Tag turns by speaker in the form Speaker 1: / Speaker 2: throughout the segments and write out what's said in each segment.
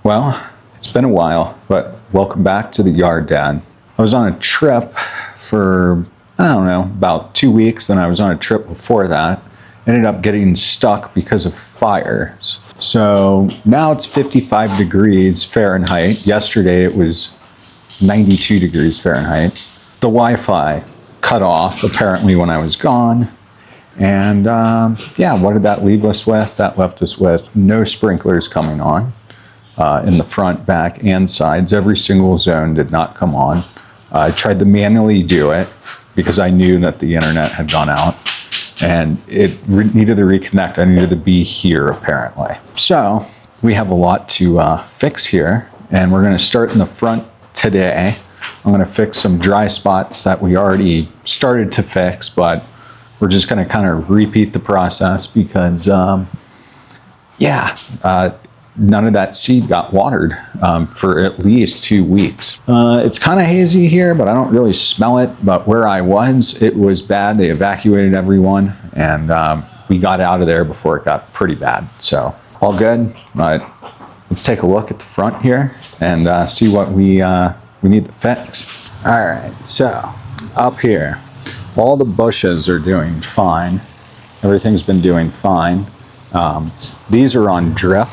Speaker 1: Well, it's been a while, but welcome back to the yard, Dad. I was on a trip for, I don't know, about 2 weeks. Then I was on a trip before that. Ended up getting stuck because of fires. So now it's 55 degrees Fahrenheit. Yesterday it was 92 degrees Fahrenheit. The Wi-Fi cut off apparently when I was gone. And yeah, what did that leave us with? That left us with no sprinklers coming on in the front, back, and sides. Every single zone did not come on. I tried to manually do it because I knew that the internet had gone out and it needed to reconnect. I needed to be here apparently. So we have a lot to fix here, and we're going to start in the front today. I'm going to fix some dry spots that we already started to fix, but we're just going to kind of repeat the process because none of that seed got watered for at least 2 weeks. It's kind of hazy here, but I don't really smell it. But where I was, it was bad. They evacuated everyone, and we got out of there before it got pretty bad. So all good, but let's take a look at the front here and see what we need to fix. All right, so up here, all the bushes are doing fine. Everything's been doing fine. These are on drip.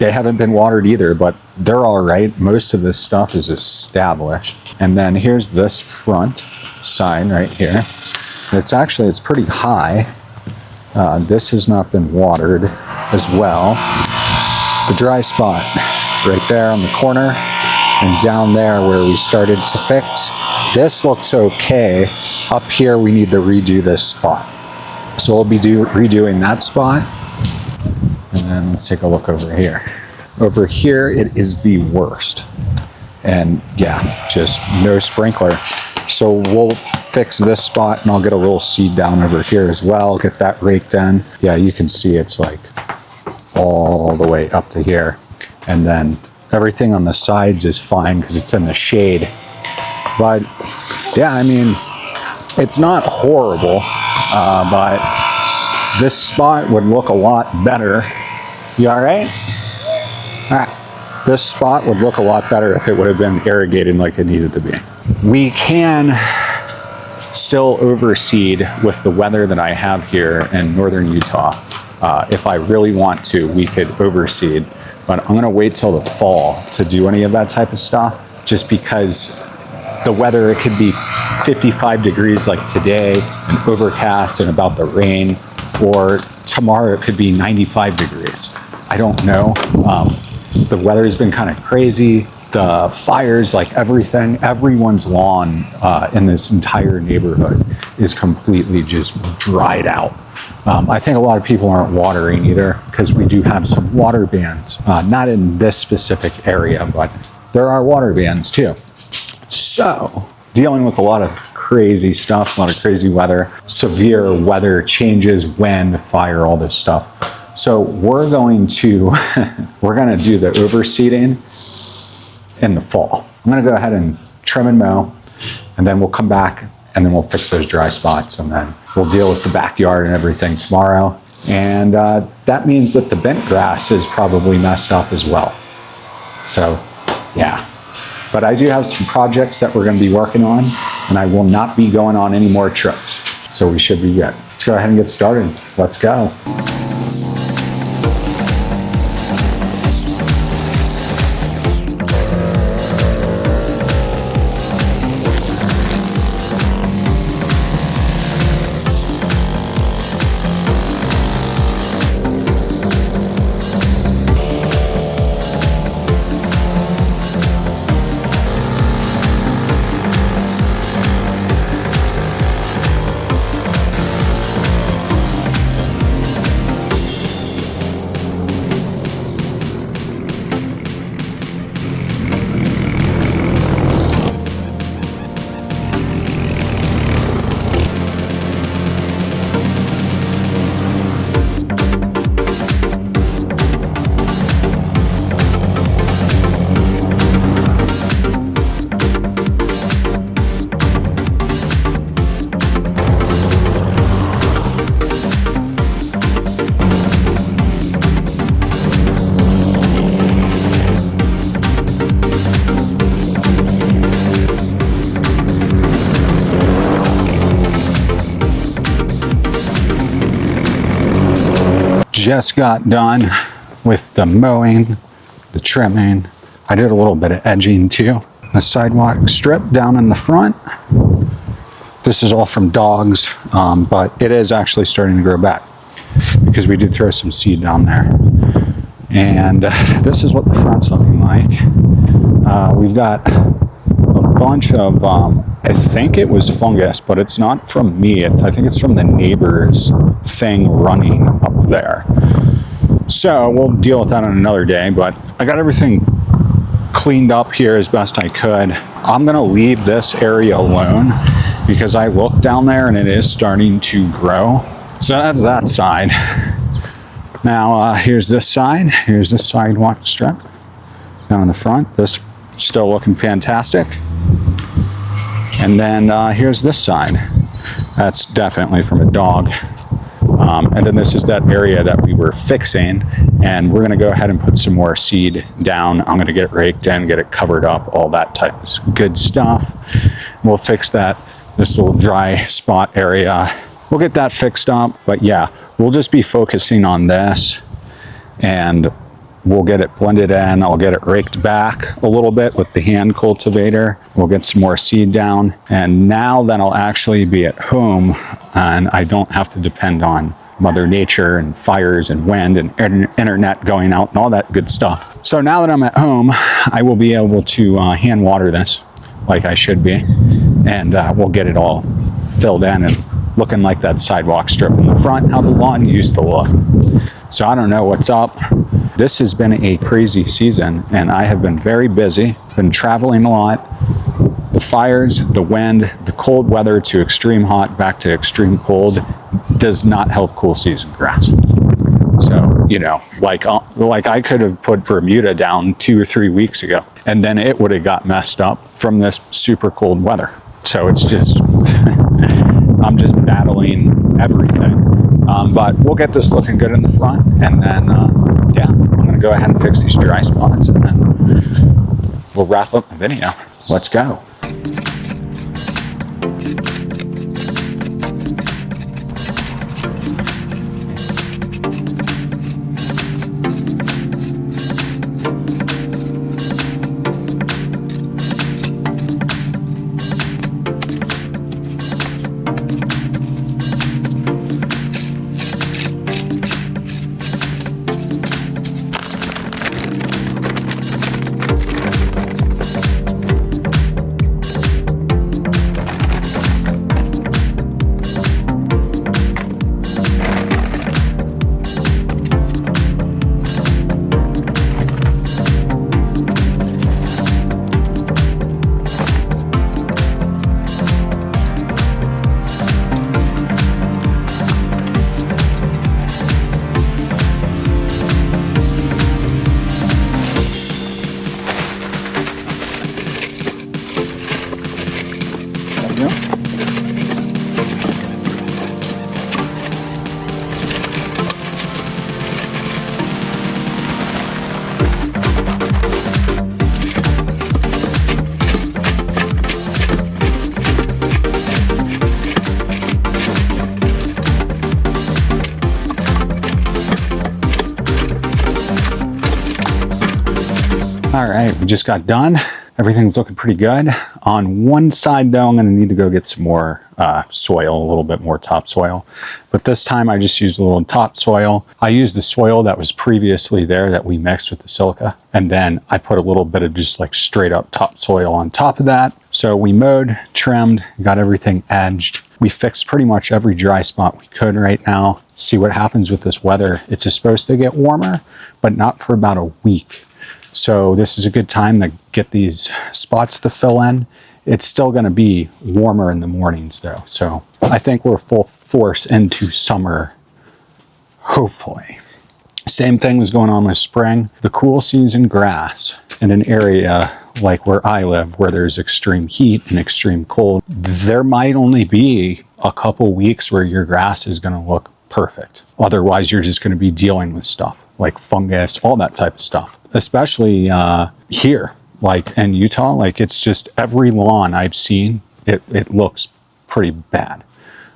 Speaker 1: They haven't been watered either, but they're all right. Most of this stuff is established. And then here's this front side right here. It's pretty high. This has not been watered as well. The dry spot right there on the corner and down there where we started to fix. This looks okay. Up here, we need to redo this spot. So we'll be redoing that spot. And then let's take a look over here. Over here, it is the worst. And yeah, just no sprinkler. So we'll fix this spot, and I'll get a little seed down over here as well, get that raked in. Yeah, you can see it's like all the way up to here. And then everything on the sides is fine because it's in the shade. But yeah, I mean, it's not horrible, but this spot would look a lot better. You all right? All right. This spot would look a lot better if it would have been irrigated like it needed to be. We can still overseed with the weather that I have here in northern Utah. If I really want to, we could overseed, but I'm gonna wait till the fall to do any of that type of stuff, just because the weather, it could be 55 degrees like today and overcast and about the rain, or tomorrow it could be 95 degrees. I don't know. The weather has been kind of crazy. The fires, like everything, everyone's lawn in this entire neighborhood is completely just dried out. I think a lot of people aren't watering either because we do have some water bans, not in this specific area, but there are water bans too. So dealing with a lot of crazy stuff, a lot of crazy weather, severe weather changes, wind, fire, all this stuff. So we're going to do the overseeding in the fall. I'm going to go ahead and trim and mow, and then we'll come back and then we'll fix those dry spots, and then we'll deal with the backyard and everything tomorrow. And that means that the bent grass is probably messed up as well. So yeah. But I do have some projects that we're going to be working on, and I will not be going on any more trips. So we should be good. Let's go ahead and get started. Let's go. just got done with the mowing, the trimming. I did a little bit of edging too. The sidewalk strip down in the front. This is all from dogs, but it is actually starting to grow back because we did throw some seed down there. And this is what the front's looking like. We've got a bunch of, I think it was fungus, but it's not from me. I think it's from the neighbor's thing running up there. So we'll deal with that on another day, but I got everything cleaned up here as best I could. I'm gonna leave this area alone because I looked down there and it is starting to grow. So that's that side. Now here's this side. Here's the sidewalk strip down in the front. This still looking fantastic. And then here's this side. That's definitely from a dog. And then this is that area that we were fixing, and we're gonna go ahead and put some more seed down. I'm gonna get it raked in, get it covered up, all that type of good stuff. We'll fix this little dry spot area. We'll get that fixed up, but yeah, we'll just be focusing on this, and we'll get it blended in. I'll get it raked back a little bit with the hand cultivator. We'll get some more seed down, and now then I'll actually be at home and I don't have to depend on Mother Nature and fires and wind and internet going out and all that good stuff. So now that I'm at home, I will be able to hand water this like I should be, and we'll get it all filled in and looking like that sidewalk strip in the front, how the lawn used to look. So I don't know what's up. This has been a crazy season, and I have been very busy, been traveling a lot. The fires, the wind, the cold weather to extreme hot back to extreme cold does not help cool season grass. So, you know, like I could have put Bermuda down 2 or 3 weeks ago, and then it would have got messed up from this super cold weather. So it's just, I'm just battling everything. But we'll get this looking good in the front, and then, yeah, I'm gonna go ahead and fix these dry spots, and then we'll wrap up the video. Let's go. All right, we just got done. Everything's looking pretty good. On one side though, I'm gonna need to go get some more soil, a little bit more topsoil. But this time I just used a little topsoil. I used the soil that was previously there that we mixed with the silica. And then I put a little bit of just like straight up topsoil on top of that. So we mowed, trimmed, got everything edged. We fixed pretty much every dry spot we could right now. See what happens with this weather. It's supposed to get warmer, but not for about a week. So this is a good time to get these spots to fill in. It's still gonna be warmer in the mornings though. So I think we're full force into summer, hopefully. Same thing was going on with spring. The cool season grass in an area like where I live, where there's extreme heat and extreme cold, there might only be a couple weeks where your grass is gonna look perfect. Otherwise, you're just gonna be dealing with stuff like fungus, all that type of stuff. Especially here, like in Utah, like it's just every lawn I've seen, it looks pretty bad.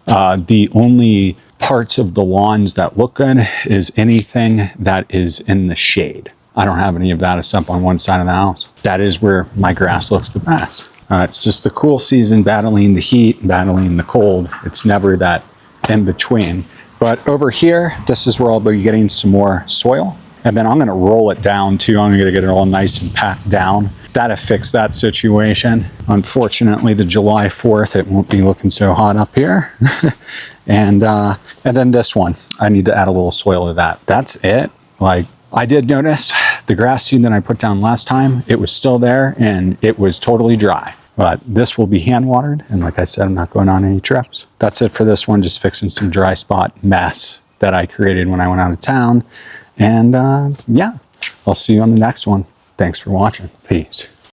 Speaker 1: The only parts of the lawns that look good is anything that is in the shade. I don't have any of that except on one side of the house. That is where my grass looks the best. It's just the cool season, battling the heat, battling the cold. It's never that in between. But over here, this is where I'll be getting some more soil. And then I'm gonna roll it down too. I'm gonna get it all nice and packed down. That'll fix that situation. Unfortunately, the July 4th, it won't be looking so hot up here. And then this one, I need to add a little soil to that. That's it. Like, I did notice the grass seed that I put down last time, it was still there and it was totally dry. But this will be hand watered. And like I said, I'm not going on any trips. That's it for this one, just fixing some dry spot mess that I created when I went out of town. And yeah, I'll see you on the next one. Thanks for watching. Peace.